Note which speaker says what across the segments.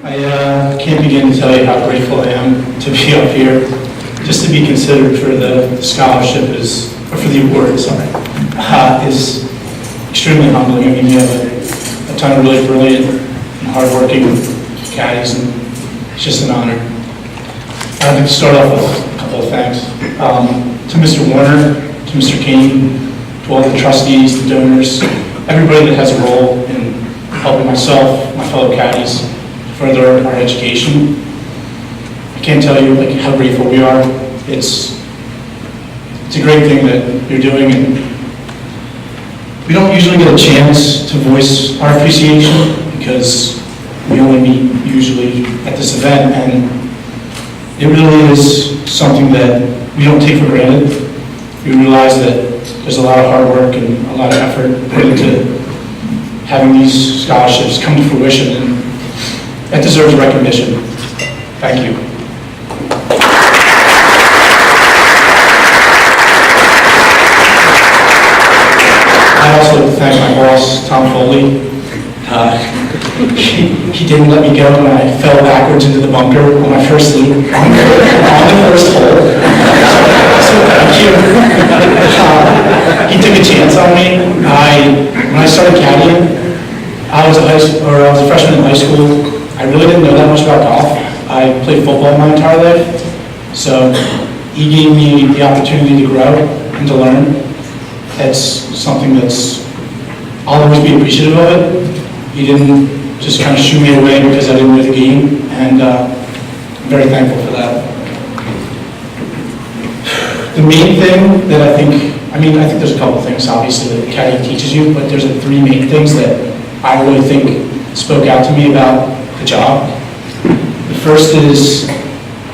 Speaker 1: I can't begin to tell you how grateful I am to be up here, just to be considered for the scholarship or for the award, sorry, is extremely humbling. I mean, you have a ton of really brilliant and hardworking caddies, and it's just an honor. I'd like to start off with a couple of thanks. To Mr. Warner, to Mr. Kane, to all the trustees, the donors, everybody that has a role in helping myself, my fellow caddies, further our education. I can't tell you how grateful we are. It's a great thing that you're doing, and we don't usually get a chance to voice our appreciation because we only meet usually at this event, and it really is something that we don't take for granted. We realize that there's a lot of hard work and a lot of effort put into having these scholarships come to fruition, and that deserves recognition. Thank you. I also like to thank my boss, Tom Foley. He didn't let me go when I fell backwards into the bunker on my first loop on the first hole. So thank you. He took a chance on me. When I started caddying, I was a freshman in high school. I really didn't know that much about golf. I played football my entire life. So he gave me the opportunity to grow and to learn. That's something I'll always be appreciative of it. He didn't just kind of shoo me away because I didn't know the game, and I'm very thankful for that. The main thing that I think there's a couple things obviously that caddying teaches you, but there's three main things that I really think spoke out to me about the job. The first is,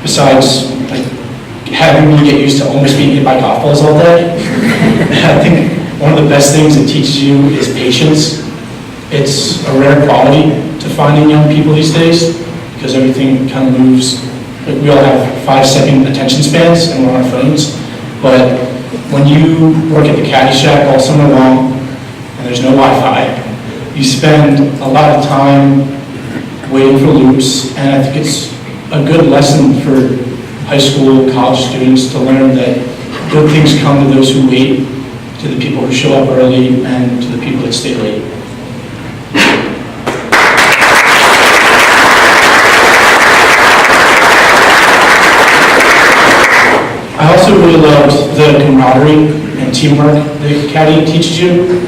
Speaker 1: besides having me get used to almost being hit by golf balls all day, I think one of the best things it teaches you is patience. It's a rare quality to find in young people these days because everything kind of moves. We all have 5-second attention spans and we're on our phones, but when you work at the Caddy Shack all summer long and there's no Wi-Fi, you spend a lot of time waiting for loops, and I think it's a good lesson for high school, college students to learn that good things come to those who wait, to the people who show up early, and to the people that stay late. I also really loved the camaraderie and teamwork that caddying teaches you.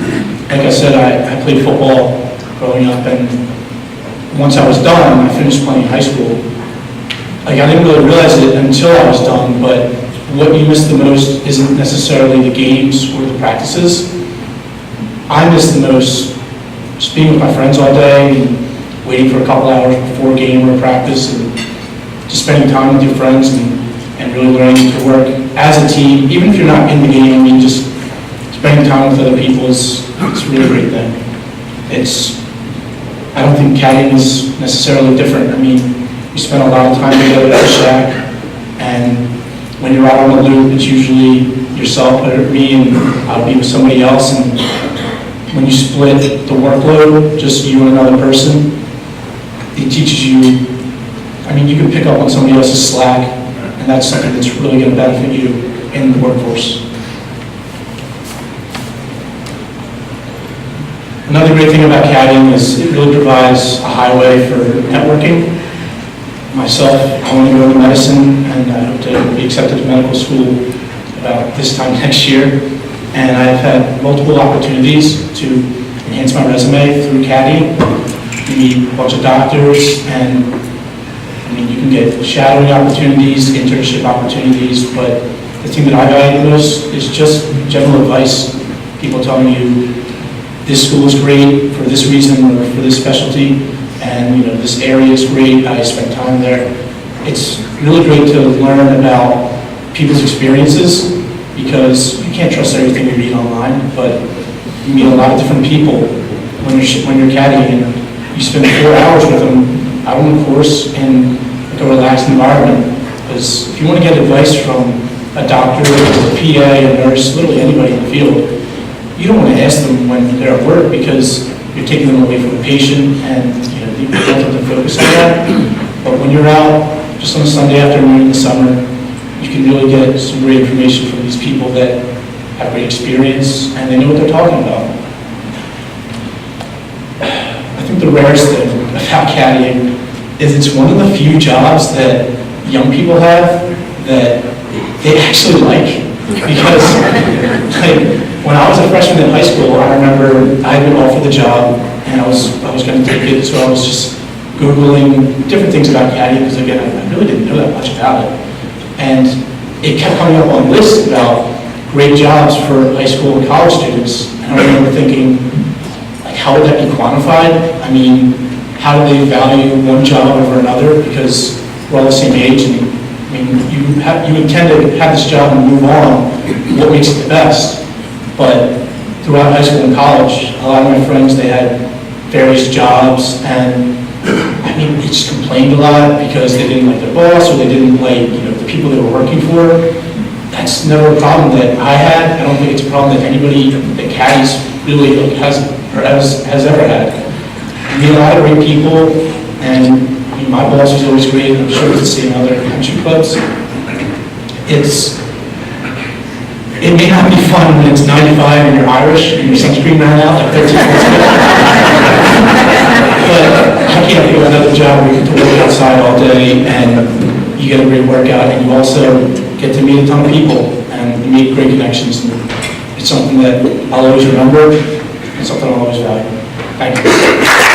Speaker 1: Like I said, I played football growing up, and once I was done, I finished playing high school. I didn't really realize it until I was done, but what you miss the most isn't necessarily the games or the practices. I miss the most just being with my friends all day and waiting for a couple hours before a game or a practice, and just spending time with your friends and really learning to work as a team, even if you're not in the game. Just spending time with other people it's a really great thing. I don't think caddying is necessarily different. We spend a lot of time together at the shack, and when you're out on the loop, it's usually yourself, or me, and I'll be with somebody else, and when you split the workload, just you and another person, it teaches you, you can pick up on somebody else's slack, and that's something that's really going to benefit you in the workforce. Another great thing about caddying is it really provides a highway for networking. Myself, I want to go into medicine, and I hope to be accepted to medical school about this time next year. And I've had multiple opportunities to enhance my resume through caddying. You meet a bunch of doctors, and you can get shadowing opportunities, internship opportunities, but the thing that I value the most is just general advice. People telling you, this school is great for this reason or for this specialty, and this area is great, I spent time there. It's really great to learn about people's experiences because you can't trust everything you read online, but you meet a lot of different people when you're caddying, and you spend 4 hours with them out on the course in a relaxed environment. Because if you want to get advice from a doctor, a PA, a nurse, literally anybody in the field, you don't want to ask them when they're at work because you're taking them away from the patient, and you want them to focus on that. you're out just on a Sunday afternoon in the summer, you can really get some great information from these people that have great experience and they know what they're talking about. I think the rarest thing about caddying is it's one of the few jobs that young people have that they actually like. Because like, when I was a freshman in high school, I remember I had been offered the job and I was going to take it, so I was just Googling different things about caddying because again, I really didn't know that much about it. And it kept coming up on lists about great jobs for high school and college students. And I remember thinking, like, how would that be quantified? I mean, how do they value one job over another? Because we're all the same age, and I mean, you intend to have this job and move on. What makes it the best? But throughout high school and college, a lot of my friends, they had various jobs, and I mean, they just complained a lot because they didn't like their boss or they didn't like, the people they were working for. That's never a problem that I had. I don't think it's a problem that anybody that caddies really has ever had. We meet a lot of great people, and I mean, my boss is always great. I'm sure it's the same in other country clubs. It may not be fun when it's 95 and you're Irish and your sunscreen ran out like 13 months ago. But I can't think of another job where you get to work outside all day and you get a great workout and you also get to meet a ton of people and you make great connections. And it's something that I'll always remember and something I'll always value. Thank you.